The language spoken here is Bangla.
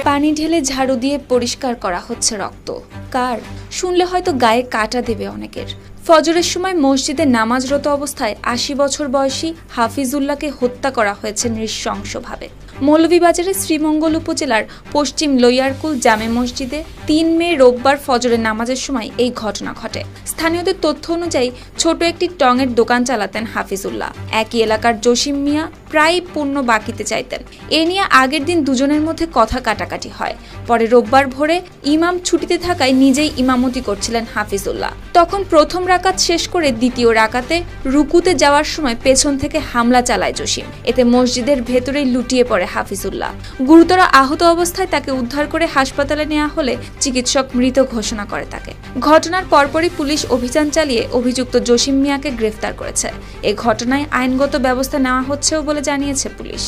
পানি ঢেলে ঝাড়ু দিয়ে পরিষ্কার করা হচ্ছে রক্ত। কার? শুনলে হয়তো গায়ে কাটা দেবে অনেকের। ফজরের সময় মসজিদে নামাজরত অবস্থায় ৮০ বছর বয়সী হাফিজুল্লাহকে হত্যা করা হয়েছে নৃশংসভাবে। মৌলভীবাজারের শ্রীমঙ্গল উপজেলার পশ্চিম লইয়ারকুল জামে মসজিদে ৩ মে রোববার ফজরের নামাজের সময় এই ঘটনা ঘটে। স্থানীয়দের তথ্য অনুযায়ী ছোট একটি টঙের দোকান চালাতেন হাফিজুল্লাহ। একই এলাকার জসিম মিয়া প্রায় পণ্য বাকিতে চাইতেন। এ নিয়ে আগের দিন দুজনের মধ্যে কথা কাটাকাটি হয়। পরে রোববার ভোরে ইমাম ছুটিতে থাকায় নিজেই ইমামতি করছিলেন হাফিজুল্লাহ। তখন প্রথম রাকাত শেষ করে দ্বিতীয় রাকাতে রুকুতে যাওয়ার সময় পেছন থেকে হামলা চালায় জসিম। এতে মসজিদের ভেতরেই লুটিয়ে পড়ে হাফিজুল্লাহ। গুরুতর আহত অবস্থায় তাকে উদ্ধার করে হাসপাতালে নেওয়া হলে চিকিৎসক মৃত ঘোষণা করে তাকে। ঘটনার পরপরই পুলিশ অভিযান চালিয়ে অভিযুক্ত জসিম মিয়াকে গ্রেফতার করেছে। এ ঘটনায় আইনগত ব্যবস্থা নেওয়া হচ্ছেও বলে জানিয়েছে পুলিশ।